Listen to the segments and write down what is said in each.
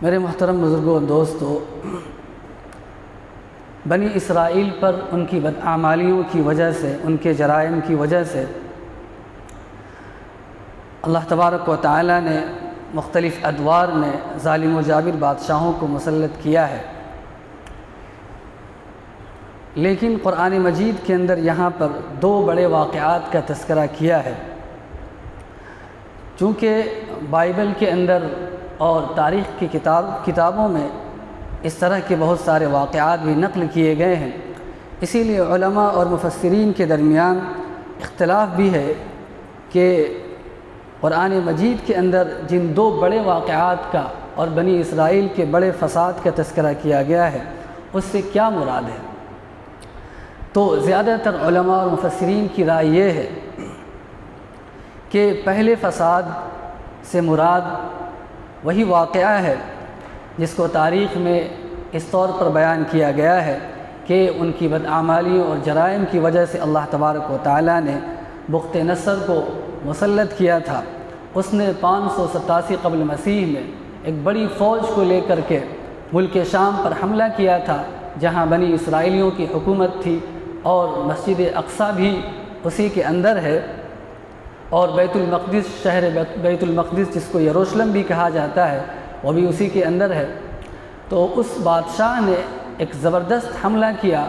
میرے محترم بزرگوں اور دوستو، بنی اسرائیل پر ان کی بدعمالیوں کی وجہ سے، ان کے جرائم کی وجہ سے اللہ تبارک و تعالی نے مختلف ادوار میں ظالم و جابر بادشاہوں کو مسلط کیا ہے۔ لیکن قرآن مجید کے اندر یہاں پر دو بڑے واقعات کا تذکرہ کیا ہے۔ چونکہ بائبل کے اندر اور تاریخ کی کتابوں میں اس طرح کے بہت سارے واقعات بھی نقل کیے گئے ہیں، اسی لیے علماء اور مفسرین کے درمیان اختلاف بھی ہے کہ قرآن مجید کے اندر جن دو بڑے واقعات کا اور بنی اسرائیل کے بڑے فساد کا تذکرہ کیا گیا ہے اس سے کیا مراد ہے۔ تو زیادہ تر علماء اور مفسرین کی رائے یہ ہے کہ پہلے فساد سے مراد وہی واقعہ ہے جس کو تاریخ میں اس طور پر بیان کیا گیا ہے کہ ان کی بدعمالیوں اور جرائم کی وجہ سے اللہ تبارک و تعالی نے بخت نصر کو مسلط کیا تھا۔ اس نے 587 قبل مسیح میں ایک بڑی فوج کو لے کر کے ملک شام پر حملہ کیا تھا، جہاں بنی اسرائیلیوں کی حکومت تھی اور مسجد اقصیٰ بھی اسی کے اندر ہے، اور بیت المقدس، شہر بیت المقدس جس کو یروشلم بھی کہا جاتا ہے، وہ بھی اسی کے اندر ہے۔ تو اس بادشاہ نے ایک زبردست حملہ کیا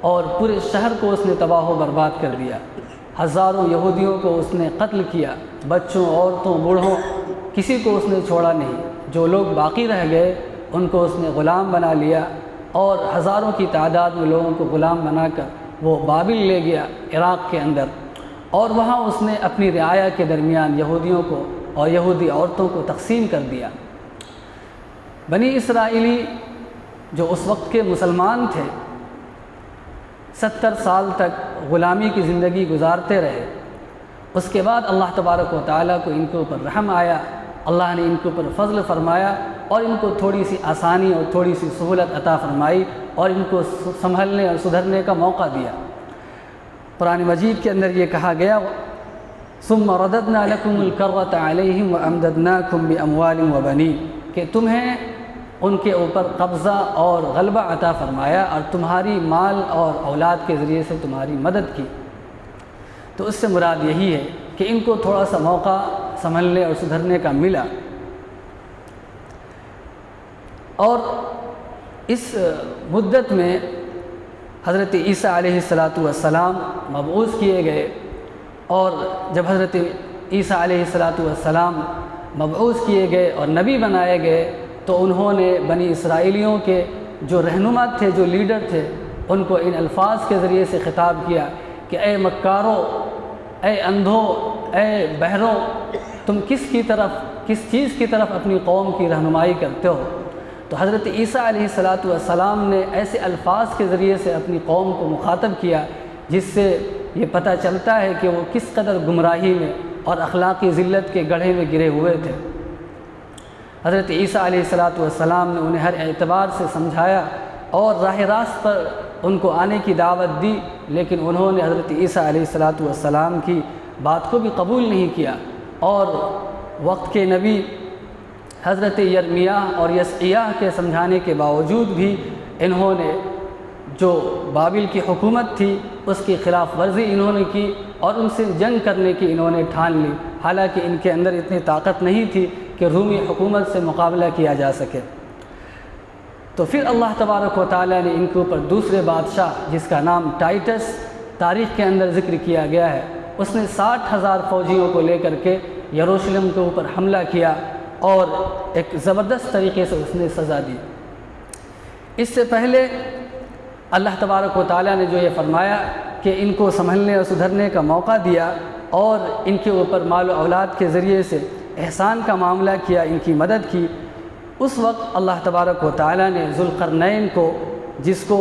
اور پورے شہر کو اس نے تباہ و برباد کر دیا۔ ہزاروں یہودیوں کو اس نے قتل کیا، بچوں، عورتوں، بوڑھوں، کسی کو اس نے چھوڑا نہیں۔ جو لوگ باقی رہ گئے ان کو اس نے غلام بنا لیا، اور ہزاروں کی تعداد میں لوگوں کو غلام بنا کر وہ بابل لے گیا عراق کے اندر، اور وہاں اس نے اپنی رعایا کے درمیان یہودیوں کو اور یہودی عورتوں کو تقسیم کر دیا۔ بنی اسرائیلی جو اس وقت کے مسلمان تھے 70 سال تک غلامی کی زندگی گزارتے رہے۔ اس کے بعد اللہ تبارک و تعالیٰ کو ان کے اوپر رحم آیا، اللہ نے ان کے اوپر فضل فرمایا اور ان کو تھوڑی سی آسانی اور تھوڑی سی سہولت عطا فرمائی اور ان کو سنبھلنے اور سدھرنے کا موقع دیا۔ قرآن مجید کے اندر یہ کہا گیا ثم رددنا لكم الكرة عليهم وامددناكم باموال وبنين، کہ تمہیں ان کے اوپر قبضہ اور غلبہ عطا فرمایا اور تمہاری مال اور اولاد کے ذریعے سے تمہاری مدد کی۔ تو اس سے مراد یہی ہے کہ ان کو تھوڑا سا موقع سنبھلنے اور سدھرنے کا ملا۔ اور اس مدت میں حضرت عیسیٰ علیہ السلام مبعوث کیے گئے، اور جب حضرت عیسیٰ علیہ السلام مبعوث کیے گئے اور نبی بنائے گئے تو انہوں نے بنی اسرائیلیوں کے جو رہنما تھے، جو لیڈر تھے، ان کو ان الفاظ کے ذریعے سے خطاب کیا کہ اے مکارو، اے اندھو، اے بہرو، تم کس چیز کی طرف اپنی قوم کی رہنمائی کرتے ہو؟ تو حضرت عیسیٰ علیہ السلام نے ایسے الفاظ کے ذریعے سے اپنی قوم کو مخاطب کیا جس سے یہ پتہ چلتا ہے کہ وہ کس قدر گمراہی میں اور اخلاقی ذلت کے گڑھے میں گرے ہوئے تھے۔ حضرت عیسیٰ علیہ السلام نے انہیں ہر اعتبار سے سمجھایا اور راہ راست پر ان کو آنے کی دعوت دی، لیکن انہوں نے حضرت عیسیٰ علیہ السلام کی بات کو بھی قبول نہیں کیا، اور وقت کے نبی حضرت یرمیہ اور یسعیاہ کے سمجھانے کے باوجود بھی انہوں نے جو بابل کی حکومت تھی اس کی خلاف ورزی انہوں نے کی اور ان سے جنگ کرنے کی انہوں نے ٹھان لی، حالانکہ ان کے اندر اتنی طاقت نہیں تھی کہ رومی حکومت سے مقابلہ کیا جا سکے۔ تو پھر اللہ تبارک و تعالیٰ نے ان کے اوپر دوسرے بادشاہ جس کا نام ٹائٹس تاریخ کے اندر ذکر کیا گیا ہے، اس نے 60,000 فوجیوں کو لے کر کے یروشلم کے اوپر حملہ کیا اور ایک زبردست طریقے سے اس نے سزا دی۔ اس سے پہلے اللہ تبارک و تعالیٰ نے جو یہ فرمایا کہ ان کو سنبھلنے اور سدھرنے کا موقع دیا اور ان کے اوپر مال و اولاد کے ذریعے سے احسان کا معاملہ کیا، ان کی مدد کی، اس وقت اللہ تبارک و تعالیٰ نے ذوالقرنین کو، جس کو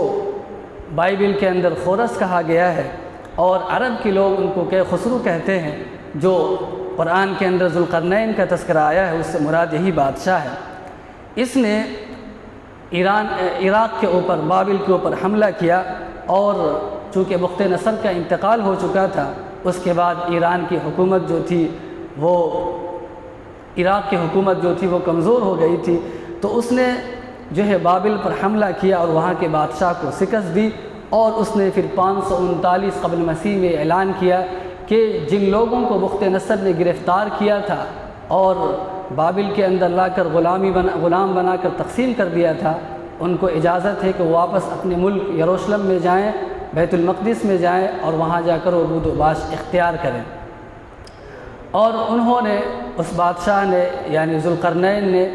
بائبل کے اندر خورس کہا گیا ہے اور عرب کے لوگ ان کو کہ خسرو کہتے ہیں، جو قرآن کے اندر ذوالقرنین کا تذکرہ آیا ہے اس سے مراد یہی بادشاہ ہے، اس نے عراق کے اوپر، بابل کے اوپر حملہ کیا، اور چونکہ بخت نصر کا انتقال ہو چکا تھا اس کے بعد ایران کی حکومت جو تھی وہ، عراق کی حکومت جو تھی وہ کمزور ہو گئی تھی، تو اس نے جو ہے بابل پر حملہ کیا اور وہاں کے بادشاہ کو شکست دی، اور اس نے پھر 539 قبل مسیح میں اعلان کیا کہ جن لوگوں کو بخت نصر نے گرفتار کیا تھا اور بابل کے اندر لا کر غلام بنا کر تقسیم کر دیا تھا، ان کو اجازت ہے کہ وہ واپس اپنے ملک یروشلم میں جائیں، بیت المقدس میں جائیں اور وہاں جا کر عبود و باش اختیار کریں۔ اور انہوں نے، اس بادشاہ نے یعنی ذوالقرنین نے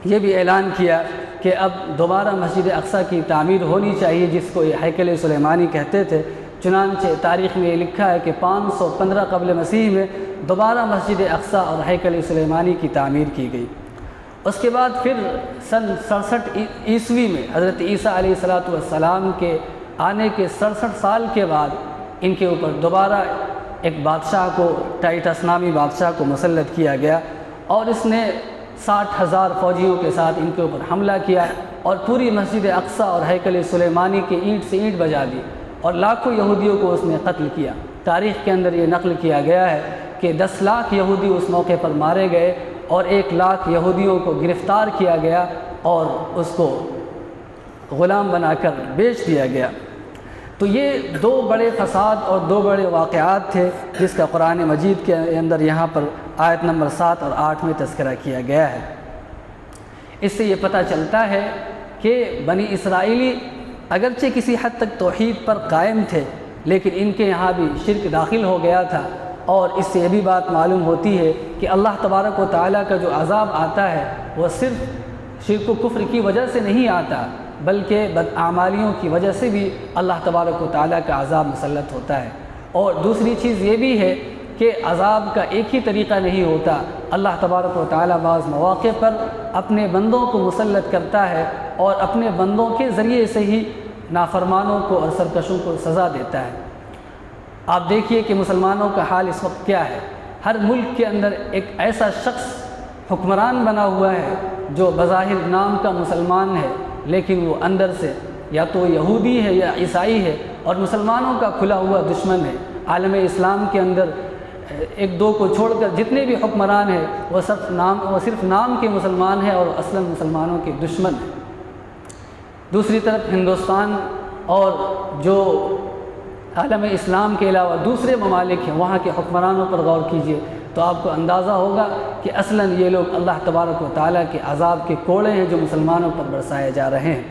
یہ بھی اعلان کیا کہ اب دوبارہ مسجد اقصیٰ کی تعمیر ہونی چاہیے، جس کو یہ ہیکل سلیمانی کہتے تھے۔ چنانچہ تاریخ میں یہ لکھا ہے کہ 515 قبل مسیح میں دوبارہ مسجد اقصیٰ اور ہیکل سلیمانی کی تعمیر کی گئی۔ اس کے بعد پھر سن 67 عیسوی میں حضرت عیسیٰ علیہ السلام کے آنے کے 67 سال کے بعد ان کے اوپر دوبارہ ایک بادشاہ کو، ٹائٹس نامی بادشاہ کو مسلط کیا گیا، اور اس نے 60,000 فوجیوں کے ساتھ ان کے اوپر حملہ کیا اور پوری مسجد اقصیٰ اور ہیکل سلیمانی کے اینٹ سے اینٹ بجا دی، اور لاکھوں یہودیوں کو اس نے قتل کیا۔ تاریخ کے اندر یہ نقل کیا گیا ہے کہ 10 لاکھ یہودی اس موقع پر مارے گئے اور 1 لاکھ یہودیوں کو گرفتار کیا گیا اور اس کو غلام بنا کر بیچ دیا گیا۔ تو یہ 2 بڑے فساد اور 2 بڑے واقعات تھے جس کا قرآن مجید کے اندر یہاں پر آیت نمبر 7 اور 8 میں تذکرہ کیا گیا ہے۔ اس سے یہ پتہ چلتا ہے کہ بنی اسرائیلی اگرچہ کسی حد تک توحید پر قائم تھے، لیکن ان کے یہاں بھی شرک داخل ہو گیا تھا، اور اس سے یہ بھی بات معلوم ہوتی ہے کہ اللہ تبارک و تعالیٰ کا جو عذاب آتا ہے وہ صرف شرک و کفر کی وجہ سے نہیں آتا، بلکہ بدعمالیوں کی وجہ سے بھی اللہ تبارک و تعالیٰ کا عذاب مسلط ہوتا ہے۔ اور دوسری چیز یہ بھی ہے کہ عذاب کا ایک ہی طریقہ نہیں ہوتا، اللہ تبارک و تعالیٰ بعض مواقع پر اپنے بندوں کو مسلط کرتا ہے اور اپنے بندوں کے ذریعے سے ہی نافرمانوں کو اور سرکشوں کو سزا دیتا ہے۔ آپ دیکھیے کہ مسلمانوں کا حال اس وقت کیا ہے۔ ہر ملک کے اندر ایک ایسا شخص حکمران بنا ہوا ہے جو بظاہر نام کا مسلمان ہے، لیکن وہ اندر سے یا تو یہودی ہے یا عیسائی ہے اور مسلمانوں کا کھلا ہوا دشمن ہے۔ عالم اسلام کے اندر 1-2 کو چھوڑ کر جتنے بھی حکمران ہیں وہ صرف نام کے مسلمان ہیں اور اصلاً مسلمانوں کے دشمن ہیں۔ دوسری طرف ہندوستان اور جو عالم اسلام کے علاوہ دوسرے ممالک ہیں، وہاں کے حکمرانوں پر غور کیجئے تو آپ کو اندازہ ہوگا کہ اصلاً یہ لوگ اللہ تبارک و تعالیٰ کے عذاب کے کوڑے ہیں جو مسلمانوں پر برسائے جا رہے ہیں۔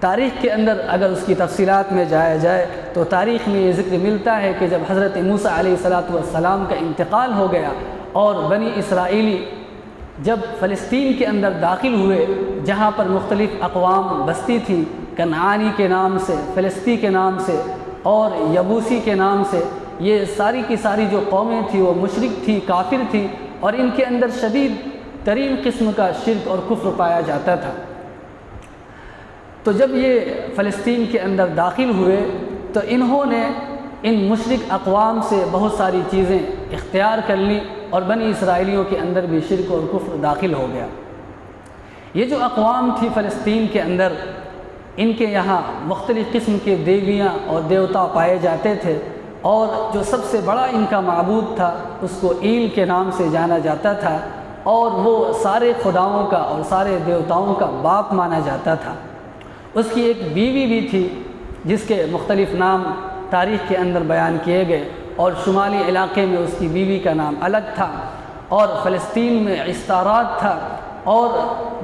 تاریخ کے اندر اگر اس کی تفصیلات میں جایا جائے تو تاریخ میں یہ ذکر ملتا ہے کہ جب حضرت موسیٰ علیہ السلام کا انتقال ہو گیا اور بنی اسرائیلی جب فلسطین کے اندر داخل ہوئے، جہاں پر مختلف اقوام بستی تھی، کنعانی کے نام سے، فلسطی کے نام سے اور یبوسی کے نام سے، یہ ساری کی ساری جو قومیں تھیں وہ مشرک تھی، کافر تھی، اور ان کے اندر شدید ترین قسم کا شرک اور کفر پایا جاتا تھا۔ تو جب یہ فلسطین کے اندر داخل ہوئے تو انہوں نے ان مشرک اقوام سے بہت ساری چیزیں اختیار کر لیں اور بنی اسرائیلیوں کے اندر بھی شرک اور کفر داخل ہو گیا۔ یہ جو اقوام تھی فلسطین کے اندر، ان کے یہاں مختلف قسم کے دیویاں اور دیوتا پائے جاتے تھے، اور جو سب سے بڑا ان کا معبود تھا اس کو ایل کے نام سے جانا جاتا تھا، اور وہ سارے خداؤں کا اور سارے دیوتاؤں کا باپ مانا جاتا تھا۔ اس کی ایک بیوی بھی تھی جس کے مختلف نام تاریخ کے اندر بیان کیے گئے، اور شمالی علاقے میں اس کی بیوی کا نام الگ تھا، اور فلسطین میں استارات تھا، اور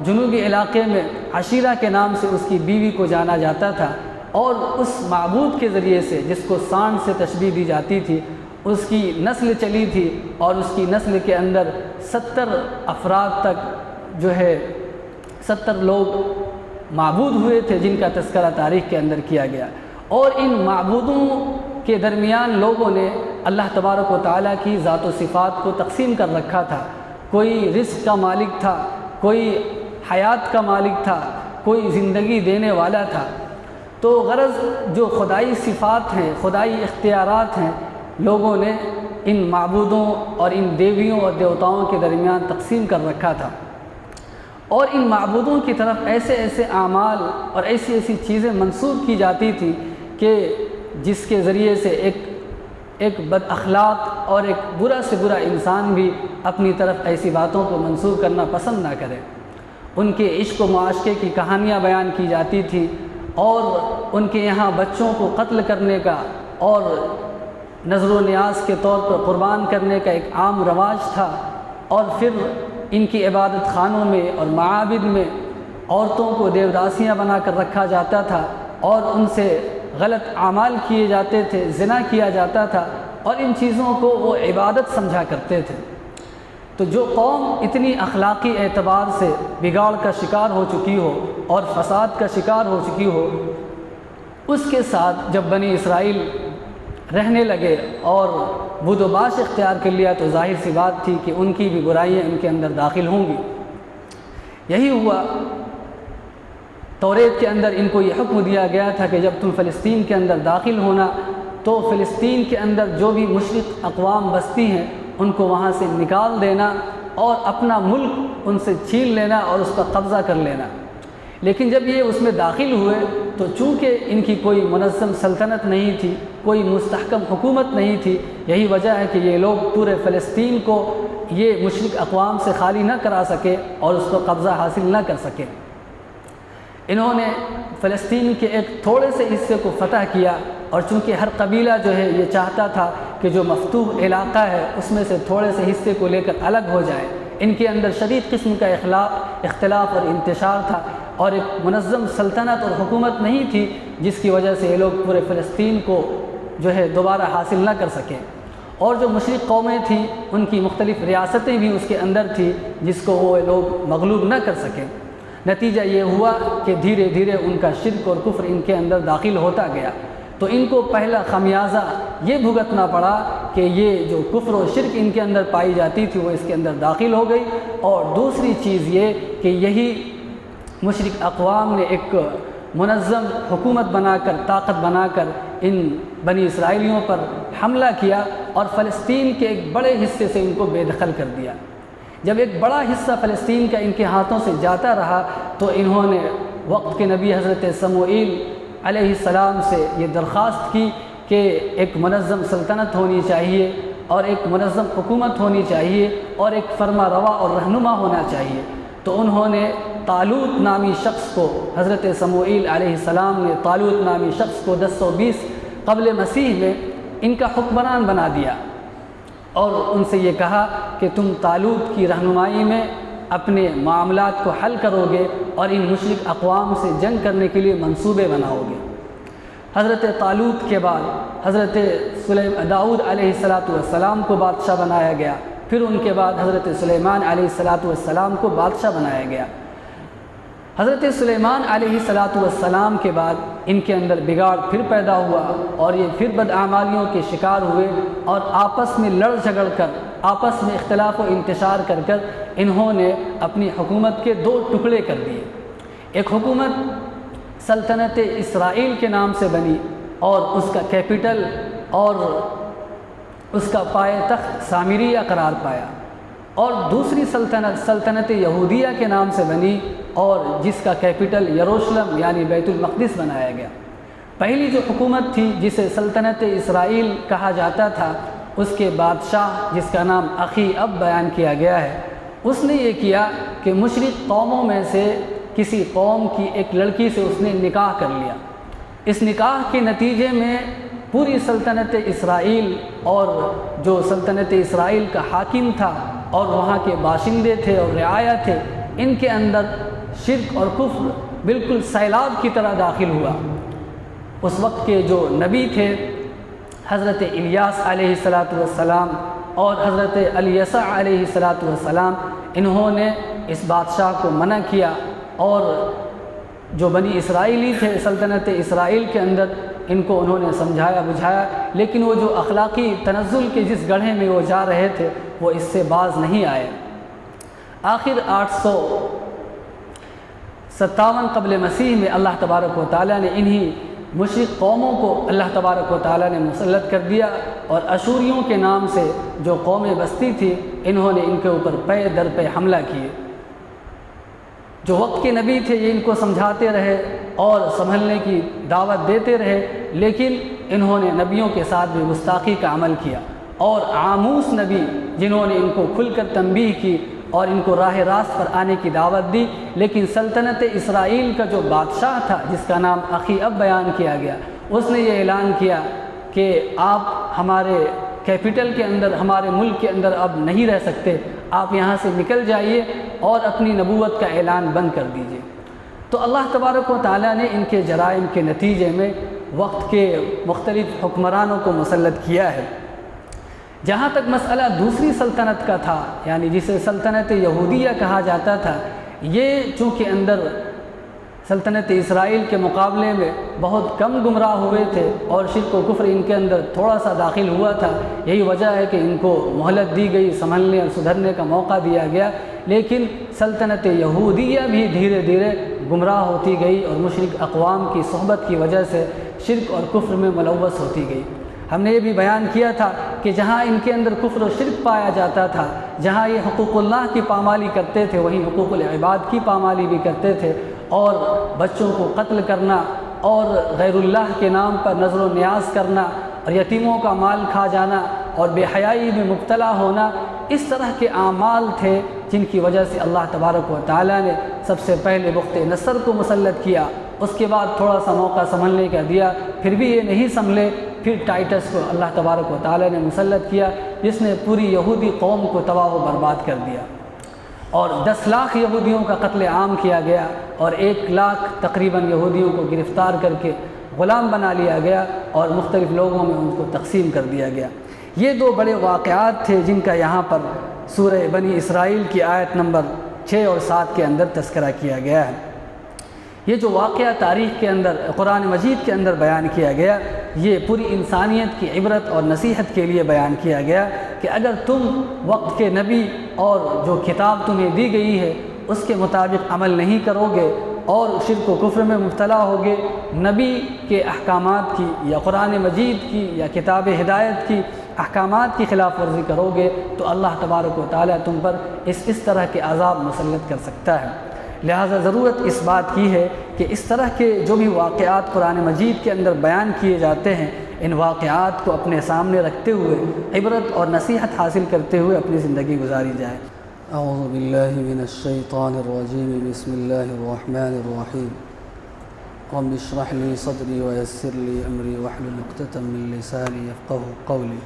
جنوبی علاقے میں عشیرہ کے نام سے اس کی بیوی کو جانا جاتا تھا۔ اور اس معبود کے ذریعے سے جس کو سانڈ سے تشبیہ دی جاتی تھی، اس کی نسل چلی تھی، اور اس کی نسل کے اندر 70 افراد تک جو ہے 70 لوگ معبود ہوئے تھے جن کا تذکرہ تاریخ کے اندر کیا گیا۔ اور ان معبودوں کے درمیان لوگوں نے اللہ تبارک و تعالیٰ کی ذات و صفات کو تقسیم کر رکھا تھا۔ کوئی رزق کا مالک تھا، کوئی حیات کا مالک تھا، کوئی زندگی دینے والا تھا۔ تو غرض جو خدائی صفات ہیں، خدائی اختیارات ہیں، لوگوں نے ان معبودوں اور ان دیویوں اور دیوتاؤں کے درمیان تقسیم کر رکھا تھا، اور ان معبودوں کی طرف ایسے ایسے اعمال اور ایسی ایسی چیزیں منسوب کی جاتی تھی کہ جس کے ذریعے سے ایک بد اخلاق اور ایک برا سے برا انسان بھی اپنی طرف ایسی باتوں کو منسوب کرنا پسند نہ کرے۔ ان کے عشق و معاشقے کی کہانیاں بیان کی جاتی تھیں، اور ان کے یہاں بچوں کو قتل کرنے کا اور نظر و نیاز کے طور پر قربان کرنے کا ایک عام رواج تھا۔ اور پھر ان کی عبادت خانوں میں اور معابد میں عورتوں کو دیوداسیاں بنا کر رکھا جاتا تھا، اور ان سے غلط اعمال کیے جاتے تھے، زنا کیا جاتا تھا، اور ان چیزوں کو وہ عبادت سمجھا کرتے تھے۔ تو جو قوم اتنی اخلاقی اعتبار سے بگاڑ کا شکار ہو چکی ہو اور فساد کا شکار ہو چکی ہو، اس کے ساتھ جب بنی اسرائیل رہنے لگے اور بدھ و باش اختیار کر لیا، تو ظاہر سی بات تھی کہ ان کی بھی برائیاں ان کے اندر داخل ہوں گی۔ یہی ہوا، توریت کے اندر ان کو یہ حکم دیا گیا تھا کہ جب تم فلسطین کے اندر داخل ہونا تو فلسطین کے اندر جو بھی مشرک اقوام بستی ہیں ان کو وہاں سے نکال دینا اور اپنا ملک ان سے چھین لینا اور اس پر قبضہ کر لینا۔ لیکن جب یہ اس میں داخل ہوئے تو چونکہ ان کی کوئی منظم سلطنت نہیں تھی، کوئی مستحکم حکومت نہیں تھی، یہی وجہ ہے کہ یہ لوگ پورے فلسطین کو یہ مشرک اقوام سے خالی نہ کرا سکے اور اس پر قبضہ حاصل نہ کر سکے۔ انہوں نے فلسطین کے ایک تھوڑے سے حصے کو فتح کیا، اور چونکہ ہر قبیلہ جو ہے یہ چاہتا تھا کہ جو مفتوح علاقہ ہے اس میں سے تھوڑے سے حصے کو لے کر الگ ہو جائے، ان کے اندر شدید قسم کا اختلاف اور انتشار تھا، اور ایک منظم سلطنت اور حکومت نہیں تھی، جس کی وجہ سے یہ لوگ پورے فلسطین کو جو ہے دوبارہ حاصل نہ کر سکیں۔ اور جو مشرق قومیں تھیں ان کی مختلف ریاستیں بھی اس کے اندر تھیں جس کو وہ لوگ مغلوب نہ کر سکیں۔ نتیجہ یہ ہوا کہ دھیرے دھیرے ان کا شرک اور کفر ان کے اندر داخل ہوتا گیا۔ تو ان کو پہلا خمیازہ یہ بھگتنا پڑا کہ یہ جو کفر و شرک ان کے اندر پائی جاتی تھی وہ اس کے اندر داخل ہو گئی، اور دوسری چیز یہ کہ یہی مشرک اقوام نے ایک منظم حکومت بنا کر، طاقت بنا کر ان بنی اسرائیلیوں پر حملہ کیا اور فلسطین کے ایک بڑے حصے سے ان کو بے دخل کر دیا۔ جب ایک بڑا حصہ فلسطین کا ان کے ہاتھوں سے جاتا رہا تو انہوں نے وقت کے نبی حضرت سموئیل علیہ السلام سے یہ درخواست کی کہ ایک منظم سلطنت ہونی چاہیے اور ایک منظم حکومت ہونی چاہیے اور ایک فرما روا اور رہنما ہونا چاہیے۔ تو انہوں نے طالوت نامی شخص کو، حضرت سموئیل علیہ السلام نے طالوت نامی شخص کو 1020 قبل مسیح میں ان کا حکمران بنا دیا، اور ان سے یہ کہا کہ تم طالوت کی رہنمائی میں اپنے معاملات کو حل کرو گے اور ان مشرک اقوام سے جنگ کرنے کے لیے منصوبے بناؤ گے۔ حضرت طالوت کے بعد حضرت داؤد علیہ السلام کو بادشاہ بنایا گیا، پھر ان کے بعد حضرت سلیمان علیہ السلام کو بادشاہ بنایا گیا۔ حضرت سلیمان علیہ السلام کے بعد ان کے اندر بگاڑ پھر پیدا ہوا اور یہ پھر بدعمالیوں کے شکار ہوئے اور آپس میں لڑ جھگڑ کر، آپس میں اختلاف و انتشار کر کر انہوں نے اپنی حکومت کے دو ٹکڑے کر دیے۔ ایک حکومت سلطنت اسرائیل کے نام سے بنی اور اس کا کیپٹل اور اس کا پائے تخت سامریہ قرار پایا، اور دوسری سلطنت یہودیہ کے نام سے بنی اور جس کا کیپٹل یروشلم یعنی بیت المقدس بنایا گیا۔ پہلی جو حکومت تھی جسے سلطنت اسرائیل کہا جاتا تھا، اس کے بادشاہ جس کا نام اخی اب بیان کیا گیا ہے، اس نے یہ کیا کہ مشرق قوموں میں سے کسی قوم کی ایک لڑکی سے اس نے نکاح کر لیا۔ اس نکاح کے نتیجے میں پوری سلطنت اسرائیل اور جو سلطنت اسرائیل کا حاکم تھا اور وہاں کے باشندے تھے اور رعایا تھے، ان کے اندر شرک اور کفر بالکل سیلاب کی طرح داخل ہوا۔ اس وقت کے جو نبی تھے حضرت الیاس علیہ السلام اور حضرت الیسع علیہ السلام، انہوں نے اس بادشاہ کو منع کیا، اور جو بنی اسرائیلی تھے سلطنت اسرائیل کے اندر ان کو انہوں نے سمجھایا بجھایا، لیکن وہ جو اخلاقی تنزل کے جس گڑھے میں وہ جا رہے تھے وہ اس سے باز نہیں آئے۔ آخر 857 قبل مسیح میں اللہ تبارک و تعالیٰ نے انہی مشرق قوموں کو اللہ تبارک و تعالیٰ نے مسلط کر دیا، اور اشوریوں کے نام سے جو قومیں بستی تھی انہوں نے ان کے اوپر پے در پے حملہ کیے۔ جو وقت کے نبی تھے یہ ان کو سمجھاتے رہے اور سنبھلنے کی دعوت دیتے رہے، لیکن انہوں نے نبیوں کے ساتھ بھی گستاخی کا عمل کیا، اور عاموس نبی جنہوں نے ان کو کھل کر تنبیہ کی اور ان کو راہ راست پر آنے کی دعوت دی، لیکن سلطنت اسرائیل کا جو بادشاہ تھا جس کا نام اخی اب بیان کیا گیا، اس نے یہ اعلان کیا کہ آپ ہمارے کیپٹل کے اندر، ہمارے ملک کے اندر اب نہیں رہ سکتے، آپ یہاں سے نکل جائیے اور اپنی نبوت کا اعلان بند کر دیجیے۔ تو اللہ تبارک و تعالیٰ نے ان کے جرائم کے نتیجے میں وقت کے مختلف حکمرانوں کو مسلط کیا ہے۔ جہاں تک مسئلہ دوسری سلطنت کا تھا، یعنی جسے سلطنت یہودیہ کہا جاتا تھا، یہ چونکہ اندر سلطنت اسرائیل کے مقابلے میں بہت کم گمراہ ہوئے تھے اور شرک و کفر ان کے اندر تھوڑا سا داخل ہوا تھا، یہی وجہ ہے کہ ان کو مہلت دی گئی، سنبھلنے اور سدھرنے کا موقع دیا گیا، لیکن سلطنت یہودیہ بھی دھیرے دھیرے گمراہ ہوتی گئی اور مشرک اقوام کی صحبت کی وجہ سے شرک اور کفر میں ملوث ہوتی گئی۔ ہم نے یہ بھی بیان کیا تھا کہ جہاں ان کے اندر کفر و شرک پایا جاتا تھا، جہاں یہ حقوق اللہ کی پامالی کرتے تھے، وہیں حقوق العباد کی پامالی بھی کرتے تھے، اور بچوں کو قتل کرنا اور غیر اللہ کے نام پر نظر و نیاز کرنا اور یتیموں کا مال کھا جانا اور بے حیائی میں مبتلا ہونا، اس طرح کے اعمال تھے جن کی وجہ سے اللہ تبارک و تعالیٰ نے سب سے پہلے بخت نصر کو مسلط کیا، اس کے بعد تھوڑا سا موقع سنبھلنے کا دیا، پھر بھی یہ نہیں سنبھلے، پھر ٹائٹس کو اللہ تبارک و تعالیٰ نے مسلط کیا، جس نے پوری یہودی قوم کو تباہ و برباد کر دیا، اور 10 لاکھ یہودیوں کا قتل عام کیا گیا، اور 1 لاکھ تقریباً یہودیوں کو گرفتار کر کے غلام بنا لیا گیا اور مختلف لوگوں میں ان کو تقسیم کر دیا گیا۔ یہ 2 بڑے واقعات تھے جن کا یہاں پر سورہ بنی اسرائیل کی آیت نمبر 6 اور 7 کے اندر تذکرہ کیا گیا ہے۔ یہ جو واقعہ تاریخ کے اندر قرآن مجید کے اندر بیان کیا گیا، یہ پوری انسانیت کی عبرت اور نصیحت کے لیے بیان کیا گیا کہ اگر تم وقت کے نبی اور جو کتاب تمہیں دی گئی ہے اس کے مطابق عمل نہیں کرو گے اور شرک و کفر میں مبتلا ہوگے، نبی کے احکامات کی یا قرآن مجید کی یا کتاب ہدایت کی احکامات کی خلاف ورزی کرو گے، تو اللہ تبارک و تعالیٰ تم پر اس طرح کے عذاب مسلط کر سکتا ہے۔ لہٰذا ضرورت اس بات کی ہے کہ اس طرح کے جو بھی واقعات قرآن مجید کے اندر بیان کیے جاتے ہیں، ان واقعات کو اپنے سامنے رکھتے ہوئے عبرت اور نصیحت حاصل کرتے ہوئے اپنی زندگی گزاری جائے۔ اعوذ باللہ من الشیطان الرجیم، بسم اللہ الرحمن الرحیم، رب اشرح لی صدری ویسر لی امری واحلل عقدۃ من لسانی یفقہوا قولی۔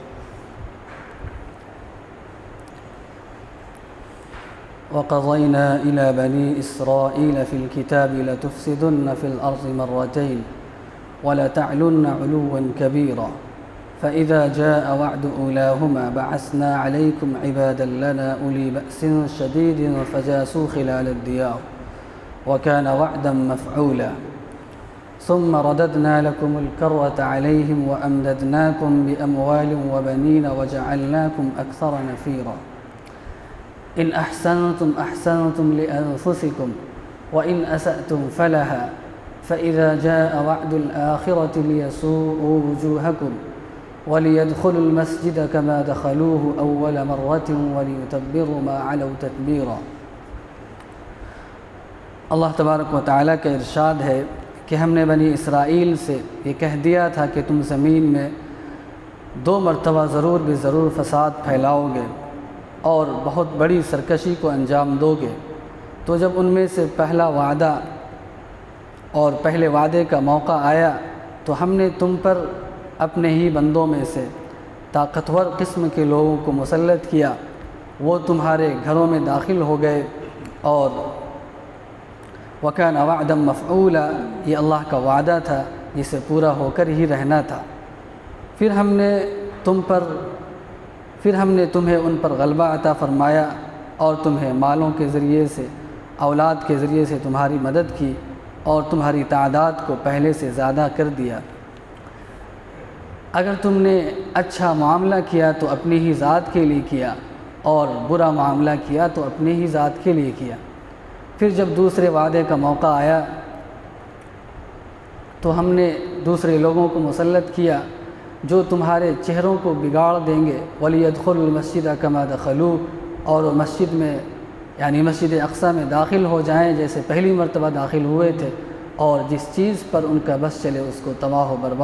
وقضينا إلى بني إسرائيل في الكتاب لتفسدن في الأرض مرتين ولتعلن علوا كبيرا فإذا جاء وعد أولاهما بعثنا عليكم عبادا لنا أولي بأس شديد فجاسوا خلال الديار وكان وعدا مفعولا ثم رددنا لكم الكرة عليهم وأمددناكم بأموال وبنين وجعلناكم أكثر نفيرا إن أحسنتم أحسنتم لأنفسكم وإن أسأتم فلها فإذا جاء وعد الآخرة ليسوءوا وجوهكم وليدخلوا المسجد كما دخلوه أول مرة وليتبروا ما علوا تتبيرا۔ اللہ تبارک و تعالیٰ کا ارشاد ہے کہ ہم نے بنی اسرائیل سے یہ کہہ دیا تھا کہ تم زمین میں 2 مرتبہ ضرور بھی ضرور فساد پھیلاؤ گے اور بہت بڑی سرکشی کو انجام دو گے، تو جب ان میں سے پہلا وعدہ اور پہلے وعدے کا موقع آیا تو ہم نے تم پر اپنے ہی بندوں میں سے طاقتور قسم کے لوگوں کو مسلط کیا، وہ تمہارے گھروں میں داخل ہو گئے، اور وَكَانَ وَعْدًا مَفْعُولًا، یہ اللہ کا وعدہ تھا جسے پورا ہو کر ہی رہنا تھا۔ پھر ہم نے تمہیں ان پر غلبہ عطا فرمایا اور تمہیں مالوں کے ذریعے سے، اولاد کے ذریعے سے تمہاری مدد کی اور تمہاری تعداد کو پہلے سے زیادہ کر دیا۔ اگر تم نے اچھا معاملہ کیا تو اپنی ہی ذات کے لیے کیا، اور برا معاملہ کیا تو اپنی ہی ذات کے لیے کیا۔ پھر جب دوسرے وعدے کا موقع آیا تو ہم نے دوسرے لوگوں کو مسلط کیا جو تمہارے چہروں کو بگاڑ دیں گے، وَلِيَدْخُلُوا الْمَسْجِدَ كَمَا دَخَلُوا، اور مسجد میں یعنی مسجد اقصیٰ میں داخل ہو جائیں جیسے پہلی مرتبہ داخل ہوئے تھے، اور جس چیز پر ان کا بس چلے اس کو تباہ و برباد